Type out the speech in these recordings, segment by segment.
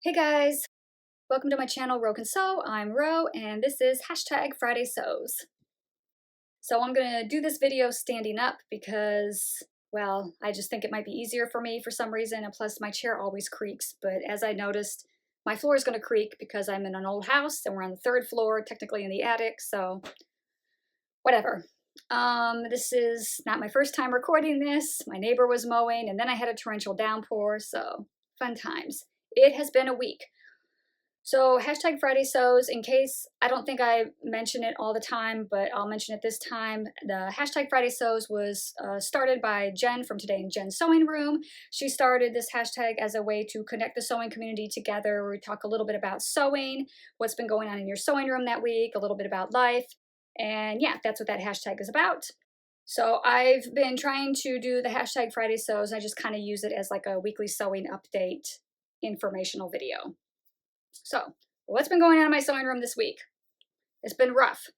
Hey guys, welcome to my channel Ro Can Sew. I'm Ro and this is #Friday Sews. So I'm gonna do this video standing up because, well, I just think it might be easier for me for some reason, and plus my chair always creaks. But as I noticed, my floor is gonna creak because I'm in an old house and we're on the 3rd floor, technically in the attic, so whatever. This is not my first time recording this. My neighbor was mowing and then I had a torrential downpour, so fun times. It has been a week. So #Friday Sews, in case I don't think I mention it all the time, but I'll mention it this time. The #Friday Sews was started by Jen from Today in Jen's Sewing Room. She started this hashtag as a way to connect the sewing community together. We talk a little bit about sewing, what's been going on in your sewing room that week, a little bit about life. And yeah, that's what that hashtag is about. So I've been trying to do the #Friday Sews. I just kind of use it as like a weekly sewing update informational video. So, what's been going on in my sewing room this week? It's been rough.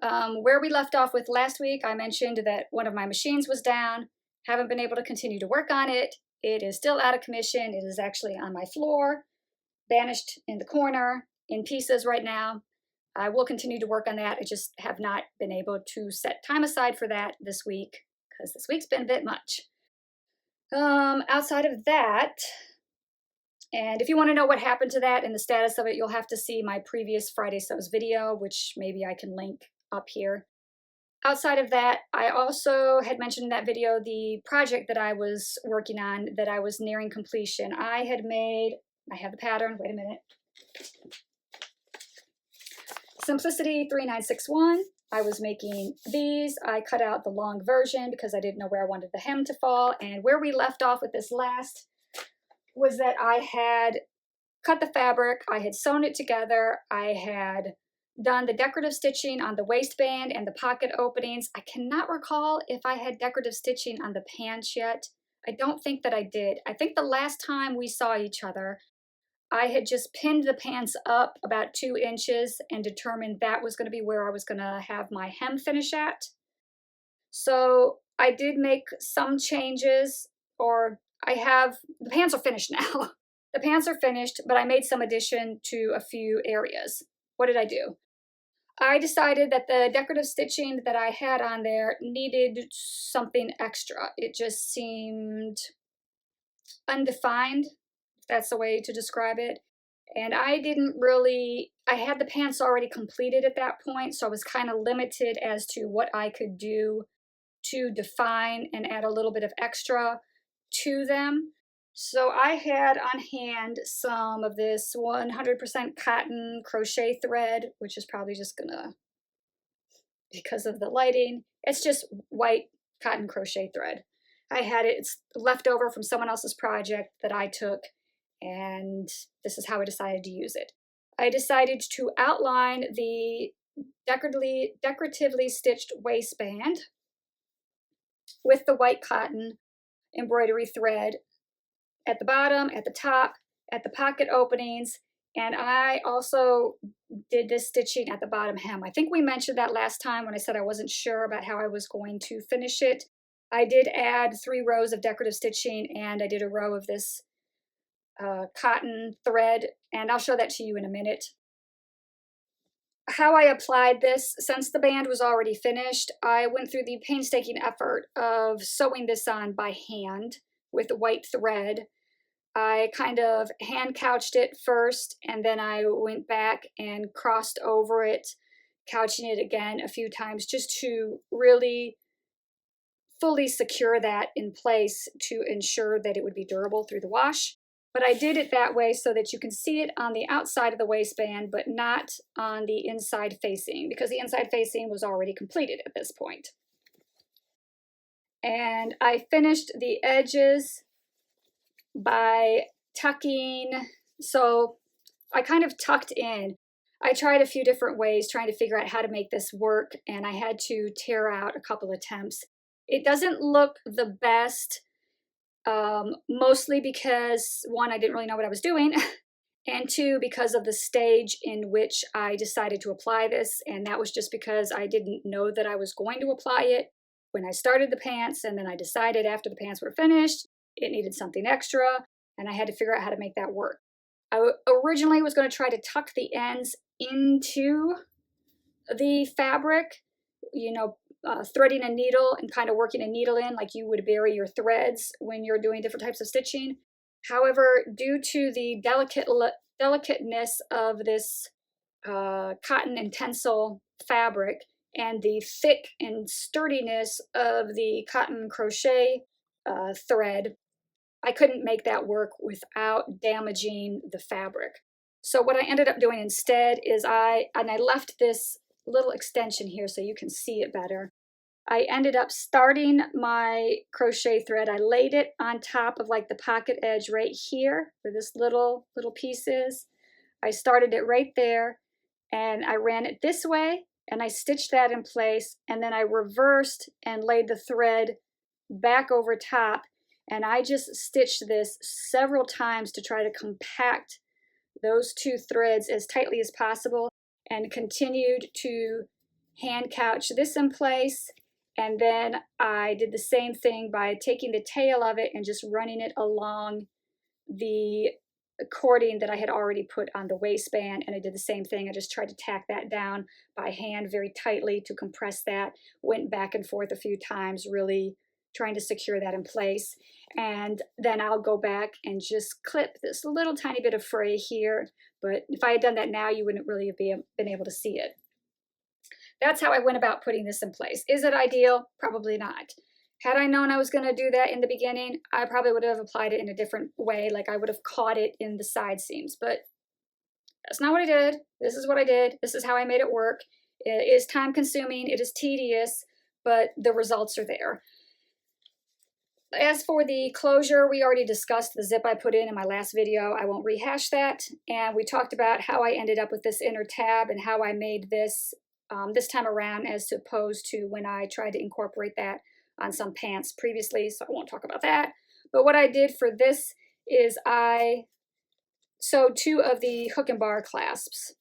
Where we left off with last week, I mentioned that one of my machines was down. Haven't been able to continue to work on it. It is still out of commission. It is actually on my floor, banished in the corner, in pieces right now. I will continue to work on that. I just have not been able to set time aside for that this week because this week's been a bit much. Outside of that, and if you want to know what happened to that and the status of it, you'll have to see my previous Friday Sews video, which maybe I can link up here. Outside of that, I also had mentioned in that video the project that I was working on that I was nearing completion. I have the pattern, wait a minute. Simplicity 3961. I was making these. I cut out the long version because I didn't know where I wanted the hem to fall. And where we left off with this last was that I had cut the fabric, I had sewn it together, I had done the decorative stitching on the waistband and the pocket openings. I cannot recall if I had decorative stitching on the pants yet. I don't think that I did. I think the last time we saw each other, I had just pinned the pants up about 2 inches and determined that was going to be where I was going to have my hem finish at. So I did make some changes, or the pants are finished now. The pants are finished, but I made some addition to a few areas. What did I do? I decided that the decorative stitching that I had on there needed something extra. It just seemed undefined, if that's the way to describe it. And I had the pants already completed at that point, so I was kind of limited as to what I could do to define and add a little bit of extra to them. So I had on hand some of this 100% cotton crochet thread, which is probably just gonna, because of the lighting, it's just white cotton crochet thread. It's left over from someone else's project that I took, and this is how I decided to use it. I decided to outline the decoratively stitched waistband with the white cotton embroidery thread at the bottom, at the top, at the pocket openings, and I also did this stitching at the bottom hem. I think we mentioned that last time when I said I wasn't sure about how I was going to finish it. I did add 3 rows of decorative stitching, and I did a row of this cotton thread, and I'll show that to you in a minute. How I applied this, since the band was already finished, I went through the painstaking effort of sewing this on by hand with white thread. I kind of hand couched it first, and then I went back and crossed over it, couching it again a few times just to really fully secure that in place to ensure that it would be durable through the wash. But I did it that way so that you can see it on the outside of the waistband, but not on the inside facing, because the inside facing was already completed at this point. And I finished the edges by tucking, so I kind of tucked in. I tried a few different ways trying to figure out how to make this work, and I had to tear out a couple attempts. It doesn't look the best, mostly because, 1, I didn't really know what I was doing, and 2, because of the stage in which I decided to apply this, and that was just because I didn't know that I was going to apply it when I started the pants, and then I decided after the pants were finished, it needed something extra, and I had to figure out how to make that work. I originally was going to try to tuck the ends into the fabric, you know, threading a needle and kind of working a needle in like you would bury your threads when you're doing different types of stitching. However, due to the delicateness of this cotton and tencel fabric and the thick and sturdiness of the cotton crochet thread, I couldn't make that work without damaging the fabric. So what I ended up doing instead is I left this little extension here so you can see it better. I ended up starting my crochet thread. I laid it on top of like the pocket edge right here where this little piece is. I started it right there and I ran it this way and I stitched that in place, and then I reversed and laid the thread back over top, and I just stitched this several times to try to compact those two threads as tightly as possible, and continued to hand couch this in place. And then I did the same thing by taking the tail of it and just running it along the cording that I had already put on the waistband, and I did the same thing. I just tried to tack that down by hand very tightly to compress that, went back and forth a few times, really trying to secure that in place. And then I'll go back and just clip this little tiny bit of fray here, but if I had done that now, you wouldn't really have been able to see it. That's how I went about putting this in place. Is it ideal? Probably not. Had I known I was going to do that in the beginning, I probably would have applied it in a different way, like I would have caught it in the side seams, but that's not what I did. This is what I did. This is how I made it work. It is time consuming, it is tedious, but the results are there. As for the closure, we already discussed the zip I put in my last video. I won't rehash that. And we talked about how I ended up with this inner tab and how I made this this time around as opposed to when I tried to incorporate that on some pants previously, so I won't talk about that. But what I did for this is I sewed 2 of the hook and bar clasps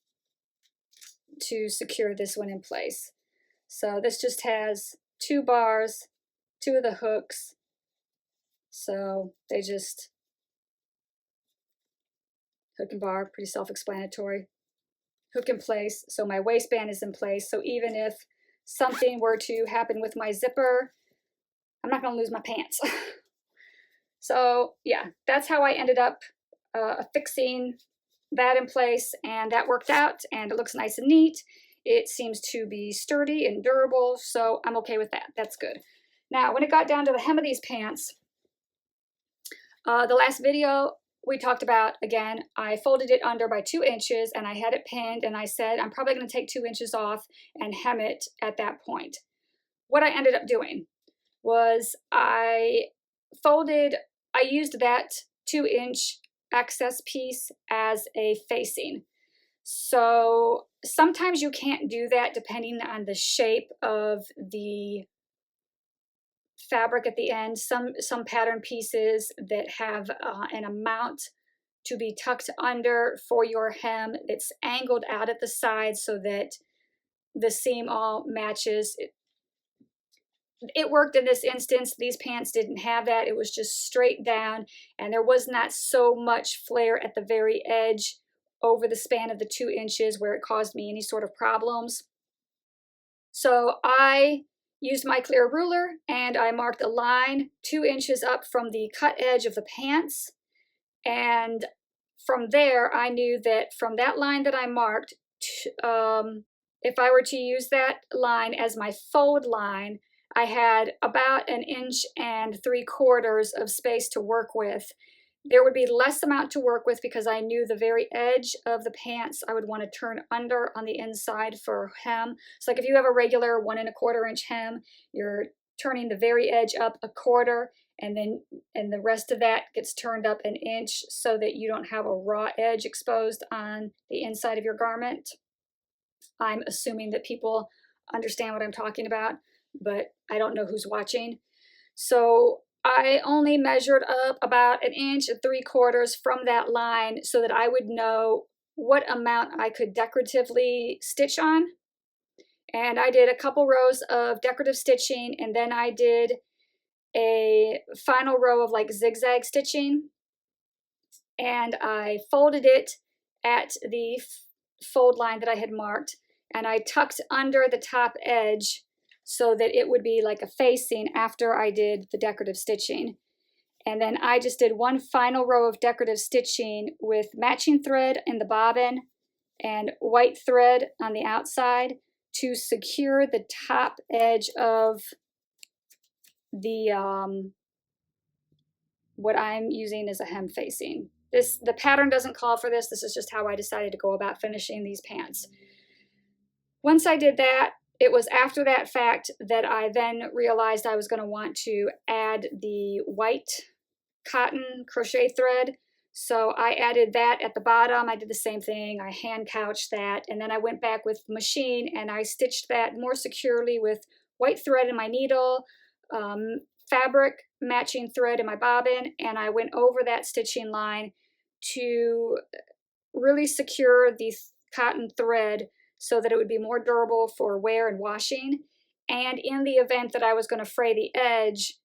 to secure this one in place. So this just has 2 bars, 2 of the hooks, so they just hook and bar, pretty self-explanatory. Hook in place, so my waistband is in place, so even if something were to happen with my zipper, I'm not going to lose my pants. So yeah, that's how I ended up fixing that in place, and that worked out, and it looks nice and neat. It seems to be sturdy and durable, so I'm okay with that. That's good. Now, when it got down to the hem of these pants, the last video we talked about, again, I folded it under by 2 inches, and I had it pinned, and I said I'm probably going to take 2 inches off and hem it at that point. What I ended up doing was I used that 2-inch excess piece as a facing. So sometimes you can't do that depending on the shape of the fabric at the end. Some pattern pieces that have an amount to be tucked under for your hem that's angled out at the side so that the seam all matches. It worked in this instance. These pants didn't have that. It was just straight down, and there was not so much flare at the very edge over the span of the 2 inches where it caused me any sort of problems. So I used my clear ruler and I marked a line 2 inches up from the cut edge of the pants, and from there I knew that from that line that I marked, if I were to use that line as my fold line, I had about 1.75 inches of space to work with. There would be less amount to work with because I knew the very edge of the pants I would want to turn under on the inside for hem. So like if you have a regular 1.25 inch hem, you're turning the very edge up 1/4, and the rest of that gets turned up 1 inch so that you don't have a raw edge exposed on the inside of your garment. I'm assuming that people understand what I'm talking about, but I don't know who's watching. So I only measured up about 1.75 inches from that line so that I would know what amount I could decoratively stitch on. And I did a couple rows of decorative stitching, and then I did a final row of like zigzag stitching, and I folded it at the fold line that I had marked, and I tucked under the top edge so that it would be like a facing after I did the decorative stitching. And then I just did one final row of decorative stitching with matching thread in the bobbin and white thread on the outside to secure the top edge of the what I'm using as a hem facing. The pattern doesn't call for this. This is just how I decided to go about finishing these pants. Once I did that, it was after that fact that I then realized I was going to want to add the white cotton crochet thread. So I added that at the bottom. I did the same thing. I hand couched that, and then I went back with the machine and I stitched that more securely with white thread in my needle, fabric matching thread in my bobbin, and I went over that stitching line to really secure the cotton thread so that it would be more durable for wear and washing. And in the event that I was going to fray the edge,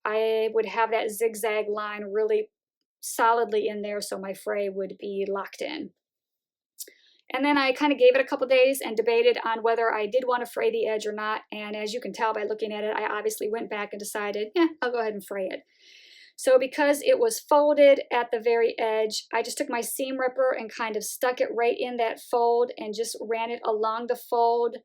I would have that zigzag line really solidly in there so my fray would be locked in. And then I kind of gave it a couple days and debated on whether I did want to fray the edge or not. And as you can tell by looking at it, I obviously went back and decided, yeah, I'll go ahead and fray it. So because it was folded at the very edge, I just took my seam ripper and kind of stuck it right in that fold and just ran it along the fold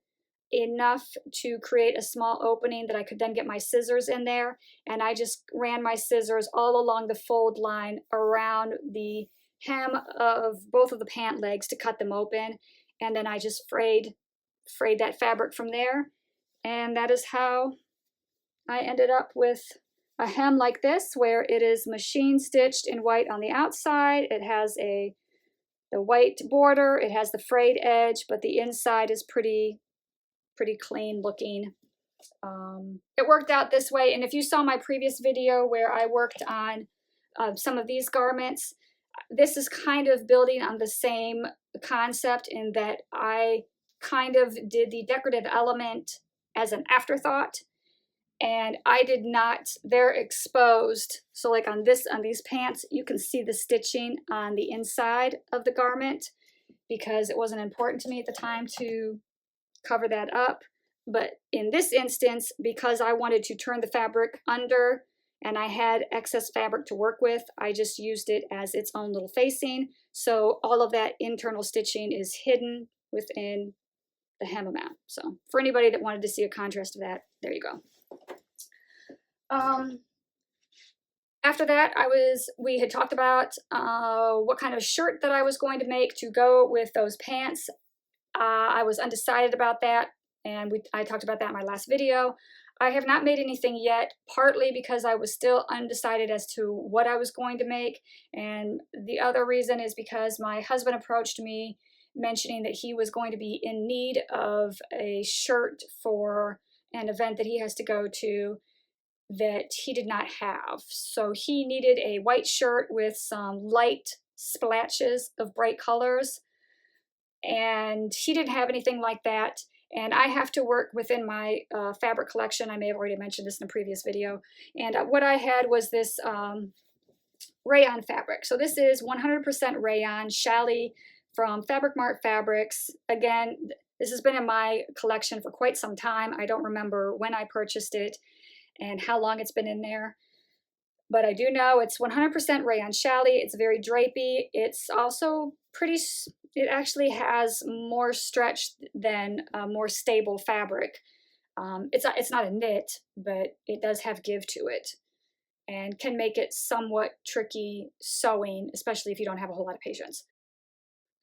enough to create a small opening that I could then get my scissors in there. And I just ran my scissors all along the fold line around the hem of both of the pant legs to cut them open. And then I just frayed that fabric from there. And that is how I ended up with a hem like this, where it is machine stitched in white on the outside. It has the white border, it has the frayed edge, but the inside is pretty clean looking. It worked out this way, and if you saw my previous video where I worked on some of these garments, this is kind of building on the same concept in that I kind of did the decorative element as an afterthought, and I did not, they're exposed. So like on these pants, you can see the stitching on the inside of the garment because it wasn't important to me at the time to cover that up. But in this instance, because I wanted to turn the fabric under and I had excess fabric to work with, I just used it as its own little facing. So all of that internal stitching is hidden within the hem amount. So for anybody that wanted to see a contrast of that, there you go. After that, we had talked about what kind of shirt that I was going to make to go with those pants. I was undecided about that, and I talked about that in my last video. I have not made anything yet, partly because I was still undecided as to what I was going to make, and the other reason is because my husband approached me mentioning that he was going to be in need of a shirt for an event that he has to go to that he did not have. So he needed a white shirt with some light splatches of bright colors, and he didn't have anything like that. And I have to work within my fabric collection. I may have already mentioned this in a previous video. And what I had was this rayon fabric. So this is 100% rayon challis from Fabric Mart Fabrics. Again, this has been in my collection for quite some time. I don't remember when I purchased it and how long it's been in there. But I do know it's 100% rayon challis. It's very drapey. It's also pretty, it actually has more stretch than a more stable fabric. It's not a knit, but it does have give to it and can make it somewhat tricky sewing, especially if you don't have a whole lot of patience.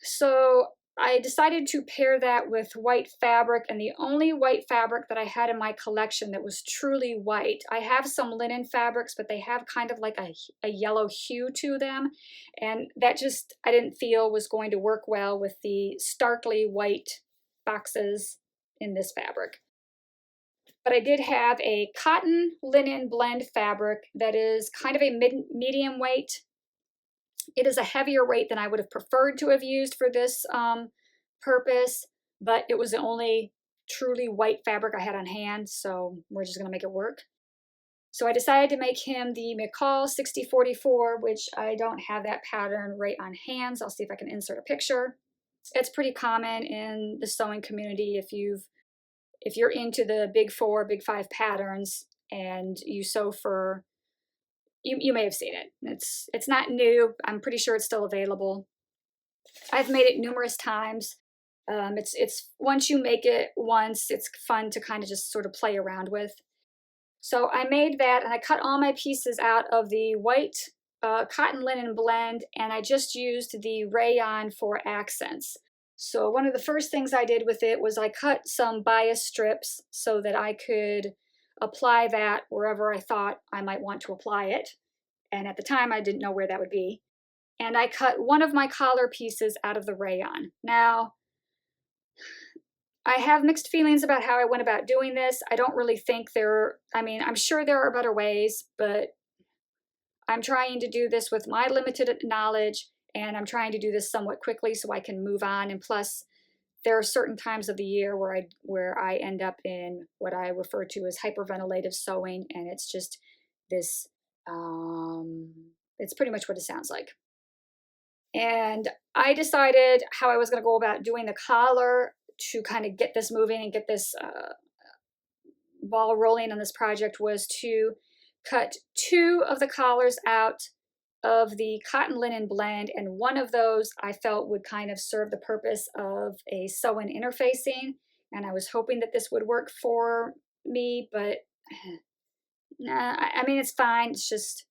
So I decided to pair that with white fabric, and the only white fabric that I had in my collection that was truly white. I have some linen fabrics, but they have kind of like a yellow hue to them, and that just I didn't feel was going to work well with the starkly white boxes in this fabric. But I did have a cotton linen blend fabric that is kind of a medium weight. It is a heavier weight than I would have preferred to have used for this purpose, but it was the only truly white fabric I had on hand, so we're just going to make it work. So I decided to make him the McCall 6044, which I don't have that pattern right on hand. So I'll see if I can insert a picture. It's pretty common in the sewing community if you're into the big four, big five patterns and you sew for you may have seen it. It's not new. I'm pretty sure it's still available. I've made it numerous times. It's once you make it once, it's fun to kind of just sort of play around with. So I made that and I cut all my pieces out of the white cotton linen blend, and I just used the rayon for accents. So one of the first things I did with it was I cut some bias strips so that I could apply that wherever I thought I might want to apply it. And at the time I didn't know where that would be. And I cut one of my collar pieces out of the rayon. Now, I have mixed feelings about how I went about doing this. I don't really think I'm sure there are better ways, but I'm trying to do this with my limited knowledge, and I'm trying to do this somewhat quickly so I can move on. And plus, there are certain times of the year where I end up in what I refer to as hyperventilative sewing, and it's just this, it's pretty much what it sounds like. And I decided how I was going to go about doing the collar to kind of get this moving and get this ball rolling on this project was to cut two of the collars out of the cotton linen blend, and one of those I felt would kind of serve the purpose of a sew-in interfacing, and I was hoping that this would work for me, but nah, I mean, it's fine. It's just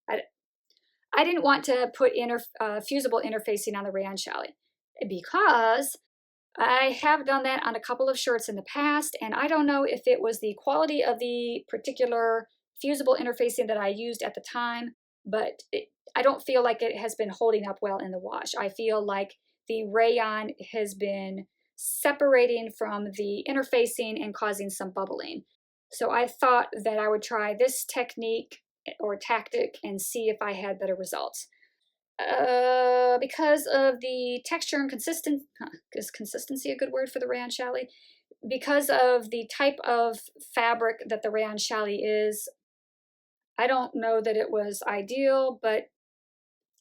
I didn't want to put fusible interfacing on the rayon challis because I have done that on a couple of shirts in the past, and I don't know if it was the quality of the particular fusible interfacing that I used at the time, but I don't feel like it has been holding up well in the wash. I feel like the rayon has been separating from the interfacing and causing some bubbling. So I thought that I would try this technique or tactic and see if I had better results. Because of the texture and consistency, is consistency a good word for the rayon challis? Because of the type of fabric that the rayon challis is, I don't know that it was ideal, but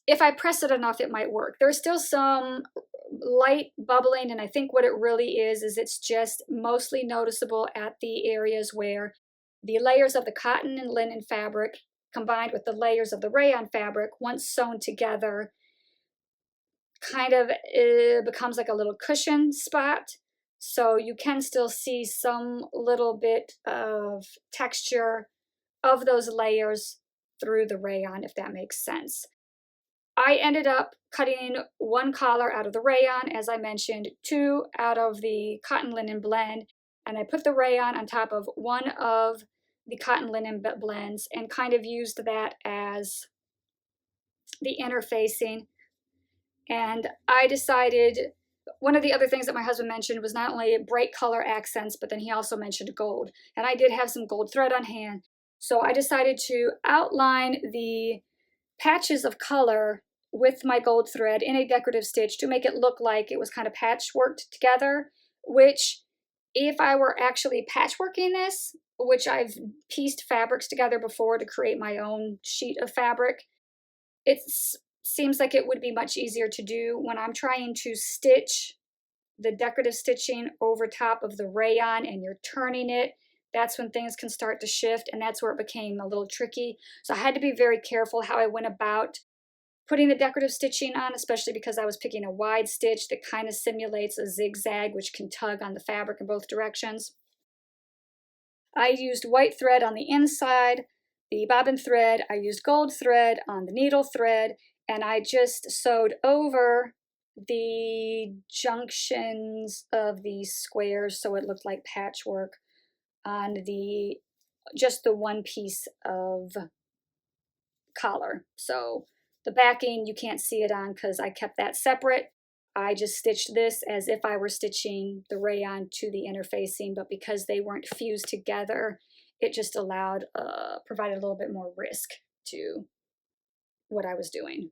if I press it enough, it might work. There's still some light bubbling, and I think what it really is it's just mostly noticeable at the areas where the layers of the cotton and linen fabric combined with the layers of the rayon fabric, once sewn together, kind of becomes like a little cushion spot. So you can still see some little bit of texture of those layers through the rayon, if that makes sense. I ended up cutting one collar out of the rayon, as I mentioned, two out of the cotton linen blend, and I put the rayon on top of one of the cotton linen blends and kind of used that as the interfacing. And I decided, one of the other things that my husband mentioned was not only bright color accents, but then he also mentioned gold. And I did have some gold thread on hand. So I decided to outline the patches of color with my gold thread in a decorative stitch to make it look like it was kind of patchworked together, which if I were actually patchworking this, which I've pieced fabrics together before to create my own sheet of fabric, it seems like it would be much easier to do when I'm trying to stitch the decorative stitching over top of the rayon and you're turning it. That's when things can start to shift, and that's where it became a little tricky. So I had to be very careful how I went about putting the decorative stitching on, especially because I was picking a wide stitch that kind of simulates a zigzag, which can tug on the fabric in both directions. I used white thread on the inside, the bobbin thread. I used gold thread on the needle thread, and I just sewed over the junctions of these squares so it looked like patchwork on just the one piece of collar. So the backing, you can't see it on because I kept that separate. I just stitched this as if I were stitching the rayon to the interfacing, but because they weren't fused together, it just provided a little bit more risk to what I was doing,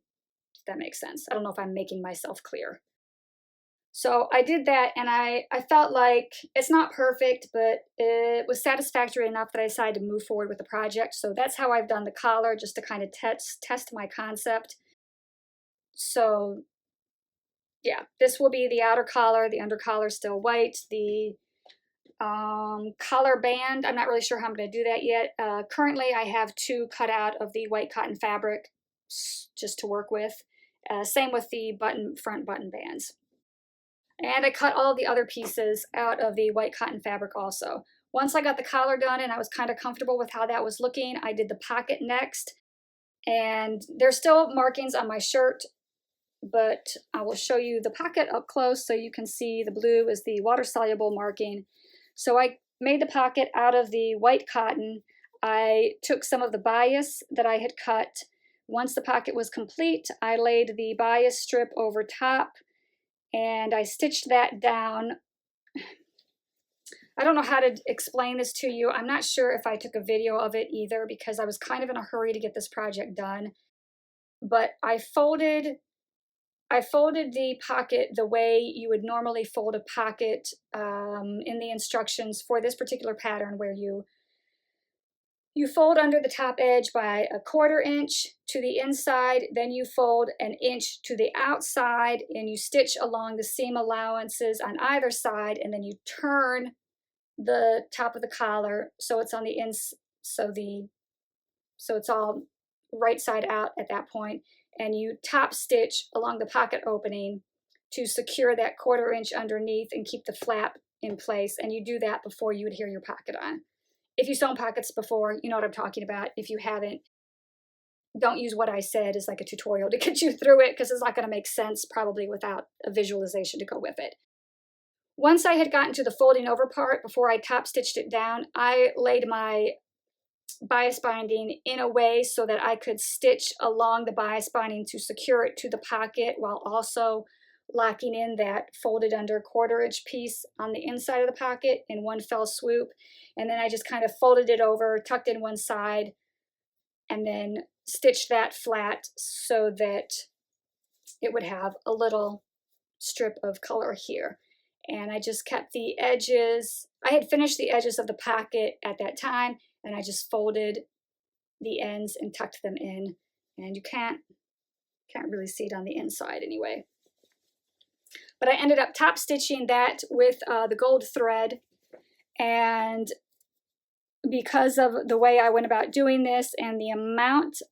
if that makes sense. I don't know if I'm making myself clear. So I did that, and I felt like it's not perfect, but it was satisfactory enough that I decided to move forward with the project. So that's how I've done the collar, just to kind of test my concept. So yeah, this will be the outer collar. The under collar is still white. The collar band, I'm not really sure how I'm going to do that yet. Currently, I have 2 cut out of the white cotton fabric just to work with. Same with the front button bands. And I cut all the other pieces out of the white cotton fabric also. Once I got the collar done and I was kind of comfortable with how that was looking, I did the pocket next. And there's still markings on my shirt, but I will show you the pocket up close so you can see the blue is the water-soluble marking. So I made the pocket out of the white cotton. I took some of the bias that I had cut. Once the pocket was complete, I laid the bias strip over top, and I stitched that down. I don't know how to explain this to you. I'm not sure if I took a video of it either, because I was kind of in a hurry to get this project done. But I folded the pocket the way you would normally fold a pocket in the instructions for this particular pattern, where you fold under the top edge by 1/4 inch to the inside, then you fold 1 inch to the outside, and you stitch along the seam allowances on either side, and then you turn the top of the collar so it's on the so it's all right side out at that point, and you top stitch along the pocket opening to secure that 1/4 inch underneath and keep the flap in place. And you do that before you adhere your pocket on. If you've sewn pockets before, you know what I'm talking about. If you haven't, don't use what I said as like a tutorial to get you through it, because it's not going to make sense probably without a visualization to go with it. Once I had gotten to the folding over part, before I top stitched it down, I laid my bias binding in a way so that I could stitch along the bias binding to secure it to the pocket, while also locking in that folded under 1/4 inch piece on the inside of the pocket in one fell swoop. And then I just kind of folded it over, tucked in one side, and then stitched that flat so that it would have a little strip of color here. And I just kept the edges. I had finished the edges of the pocket at that time, and I just folded the ends and tucked them in. And you can't really see it on the inside anyway. But I ended up top stitching that with the gold thread. And because of the way I went about doing this and the amount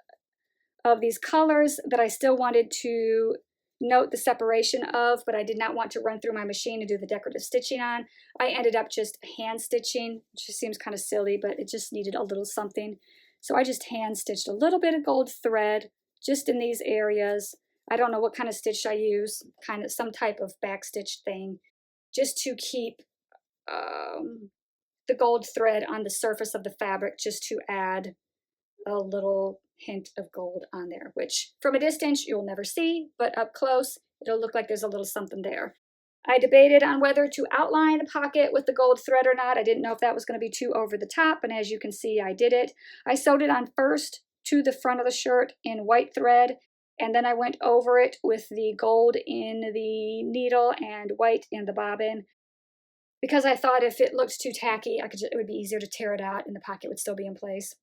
of these colors that I still wanted to note the separation of, but I did not want to run through my machine to do the decorative stitching on, I ended up just hand stitching, which just seems kind of silly, but it just needed a little something. So I just hand stitched a little bit of gold thread just in these areas. I don't know what kind of stitch I use, kind of some type of back stitch thing, just to keep the gold thread on the surface of the fabric, just to add a little hint of gold on there, which from a distance you'll never see, but up close it'll look like there's a little something there. I debated on whether to outline the pocket with the gold thread or not. I didn't know if that was going to be too over the top, and as you can see, I did it. I sewed it on first to the front of the shirt in white thread, and then I went over it with the gold in the needle and white in the bobbin, because I thought if it looked too tacky, it would be easier to tear it out and the pocket would still be in place.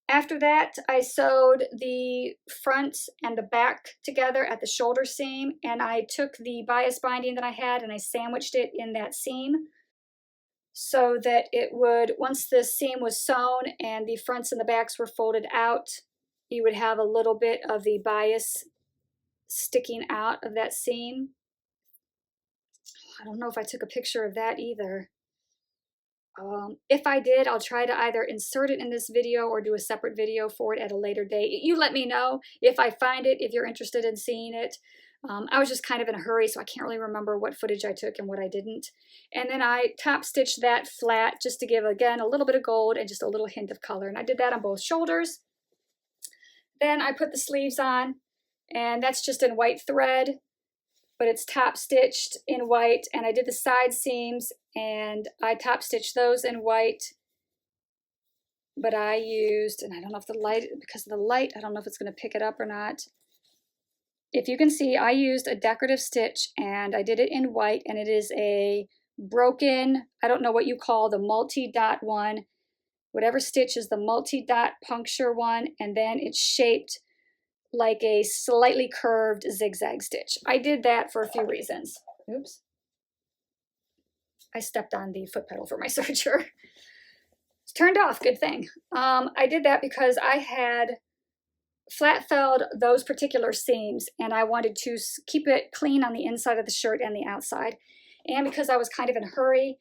After that, I sewed the front and the back together at the shoulder seam, and I took the bias binding that I had and I sandwiched it in that seam so that it would, once the seam was sewn and the fronts and the backs were folded out, you would have a little bit of the bias sticking out of that seam. I don't know if I took a picture of that either. If I did, I'll try to either insert it in this video or do a separate video for it at a later date. You let me know if I find it, if you're interested in seeing it. I was just kind of in a hurry, so I can't really remember what footage I took and what I didn't. And then I top stitched that flat just to give, again, a little bit of gold and just a little hint of color. And I did that on both shoulders. Then I put the sleeves on, and that's just in white thread, but it's top stitched in white. And I did the side seams and I top stitched those in white, but I used, and I don't know if the light, because of the light, I don't know if it's going to pick it up or not. if you can see, I used a decorative stitch and I did it in white, and it is a broken, I don't know what you call the multi-dot one, whatever stitch is the multi-dot puncture one, and then it's shaped like a slightly curved zigzag stitch. I did that for a few reasons. Oops. I stepped on the foot pedal for my serger. It's turned off, good thing. I did that because I had flat felled those particular seams and I wanted to keep it clean on the inside of the shirt and the outside. And because I was kind of in a hurry,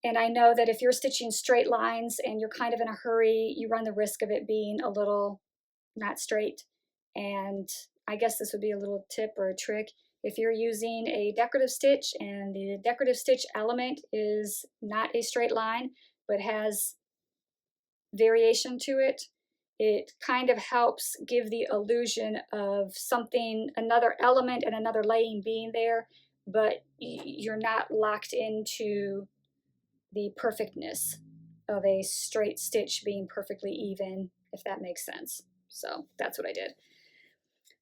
and I know that if you're stitching straight lines and you're kind of in a hurry, you run the risk of it being a little not straight. And I guess this would be a little tip or a trick. If you're using a decorative stitch and the decorative stitch element is not a straight line, but has variation to it, it kind of helps give the illusion of something, another element and another laying being there, but you're not locked into the perfectness of a straight stitch being perfectly even, if that makes sense. So that's what I did.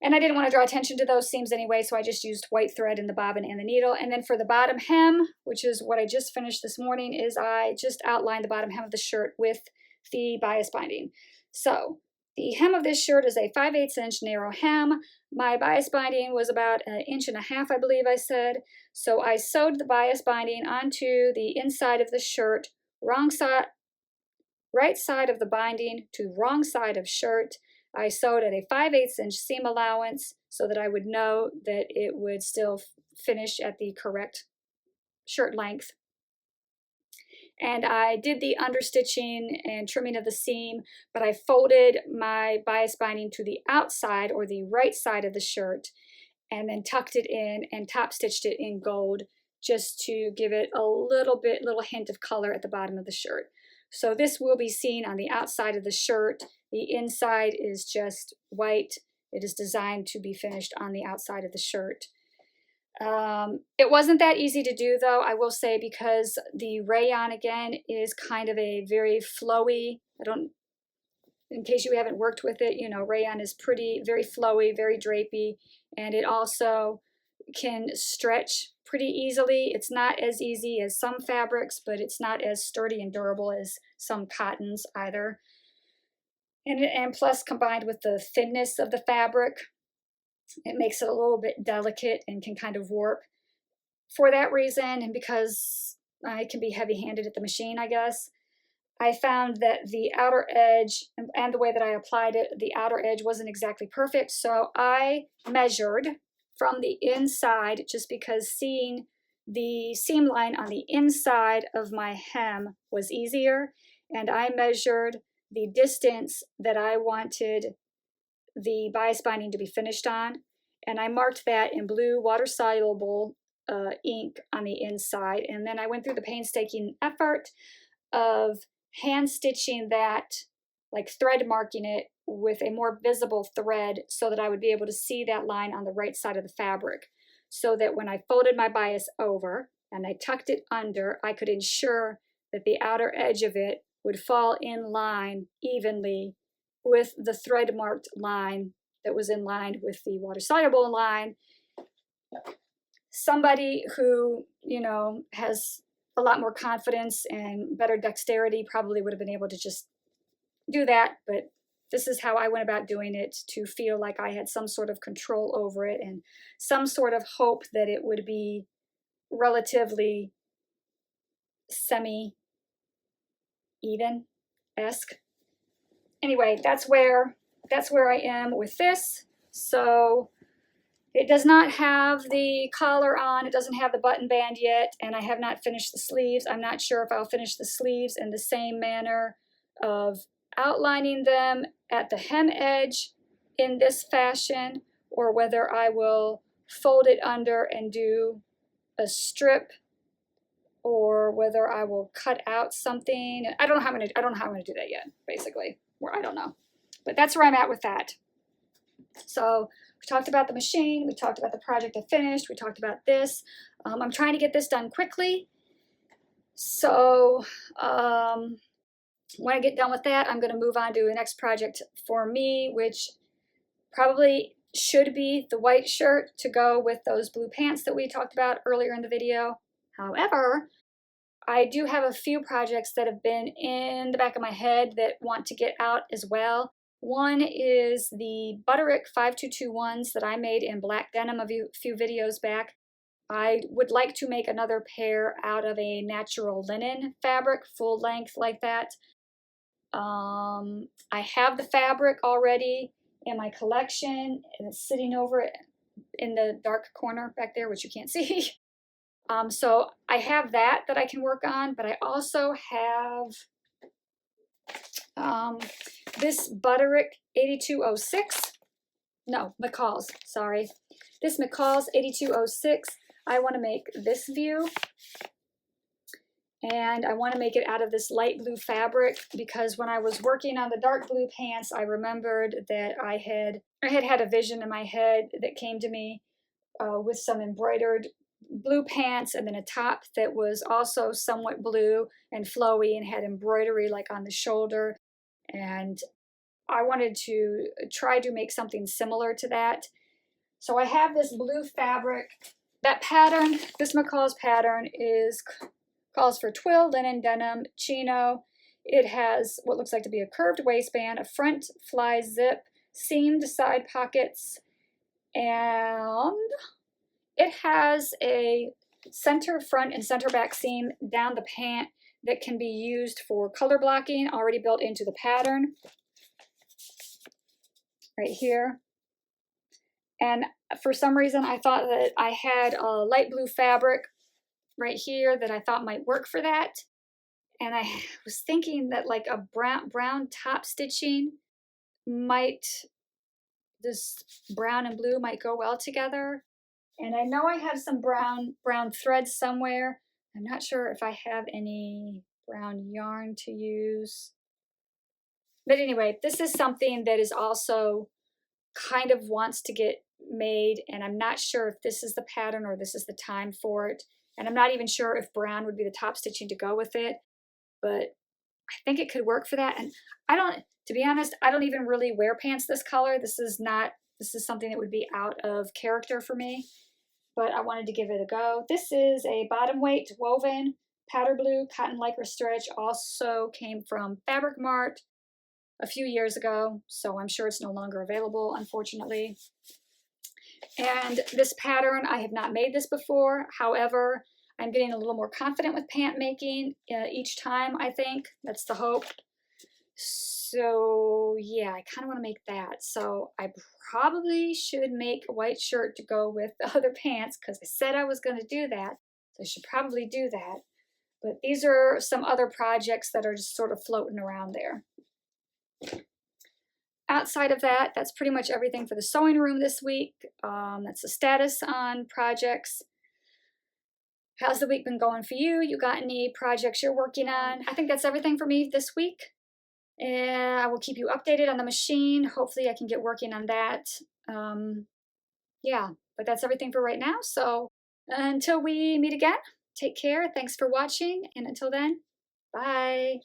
And I didn't want to draw attention to those seams anyway, so I just used white thread in the bobbin and the needle. And then for the bottom hem, which is what I just finished this morning, is I just outlined the bottom hem of the shirt with the bias binding. So the hem of this shirt is a 5/8 inch narrow hem. My bias binding was about 1.5 inches, I believe I said. So I sewed the bias binding onto the inside of the shirt, wrong side, right side of the binding to wrong side of shirt. I sewed at a 5/8 inch seam allowance so that I would know that it would still finish at the correct shirt length. And I did the understitching and trimming of the seam, but I folded my bias binding to the outside or the right side of the shirt and then tucked it in and top stitched it in gold just to give it a little hint of color at the bottom of the shirt. So this will be seen on the outside of the shirt. The inside is just white. It is designed to be finished on the outside of the shirt. It wasn't that easy to do though, I will say, because the rayon again is kind of a very flowy, in case you haven't worked with it, you know, rayon is very flowy, very drapey, and it also can stretch pretty easily. It's not as easy as some fabrics, but it's not as sturdy and durable as some cottons either. And plus, combined with the thinness of the fabric, it makes it a little bit delicate and can kind of warp. For that reason, and because I can be heavy-handed at the machine, I guess, I found that the outer edge and the way that I applied it, the outer edge wasn't exactly perfect. So I measured from the inside, just because seeing the seam line on the inside of my hem was easier. And I measured the distance that I wanted the bias binding to be finished on. And I marked that in blue water-soluble ink on the inside. And then I went through the painstaking effort of hand stitching that, like thread marking it with a more visible thread so that I would be able to see that line on the right side of the fabric, so that when I folded my bias over and I tucked it under, I could ensure that the outer edge of it would fall in line evenly with the thread marked line that was in line with the water soluble line. Somebody who, you know, has a lot more confidence and better dexterity probably would have been able to just do that, but this is how I went about doing it, to feel like I had some sort of control over it and some sort of hope that it would be relatively semi-even-esque. Anyway, that's where I am with this. So it does not have the collar on, it doesn't have the button band yet, and I have not finished the sleeves. I'm not sure if I'll finish the sleeves in the same manner of outlining them at the hem edge in this fashion, or whether I will fold it under and do a strip, or whether I will cut out something. I don't know how I'm gonna do that yet, basically. Or I don't know. But that's where I'm at with that. So we talked about the machine, we talked about the project I finished, we talked about this. I'm trying to get this done quickly. So when I get done with that, I'm going to move on to the next project for me, which probably should be the white shirt to go with those blue pants that we talked about earlier in the video. However, I do have a few projects that have been in the back of my head that want to get out as well. One is the Butterick 5221s that I made in black denim a few videos back. I would like to make another pair out of a natural linen fabric, full length like that. I have the fabric already in my collection, and it's sitting over in the dark corner back there, which you can't see. So I have that I can work on, but I also have this Butterick 8206. No, McCall's, sorry. This McCall's 8206. I want to make this view, and I want to make it out of this light blue fabric because when I was working on the dark blue pants, I remembered that I had a vision in my head that came to me with some embroidered blue pants and then a top that was also somewhat blue and flowy and had embroidery like on the shoulder, and I wanted to try to make something similar to that. So I have this blue fabric. That pattern, this McCall's pattern, calls for twill, linen, denim, chino. It has what looks like to be a curved waistband, a front fly zip, seamed side pockets, and it has a center front and center back seam down the pant that can be used for color blocking already built into the pattern right here. And for some reason I thought that I had a light blue fabric right here that I thought might work for that. And I was thinking that like a brown top stitching this brown and blue might go well together. And I know I have some brown thread somewhere. I'm not sure if I have any brown yarn to use. But anyway, this is something that is also kind of wants to get made, and I'm not sure if this is the pattern or this is the time for it. And I'm not even sure if brown would be the top stitching to go with it, but I think it could work for that. And to be honest, I don't even really wear pants this color. This is something that would be out of character for me, but I wanted to give it a go. This is a bottom weight woven powder blue cotton lycra stretch, also came from Fabric Mart a few years ago, so I'm sure it's no longer available, unfortunately. And this pattern, I have not made this before. However, I'm getting a little more confident with pant making each time, I think. That's the hope. So yeah, I kind of want to make that. So I probably should make a white shirt to go with the other pants because I said I was going to do that. So I should probably do that. But these are some other projects that are just sort of floating around there. Outside of that, that's pretty much everything for the sewing room this week. That's the status on projects. How's the week been going for you? You got any projects you're working on? I think that's everything for me this week. And I will keep you updated on the machine. Hopefully I can get working on that. Yeah, but that's everything for right now. So until we meet again, take care. Thanks for watching. And until then, bye.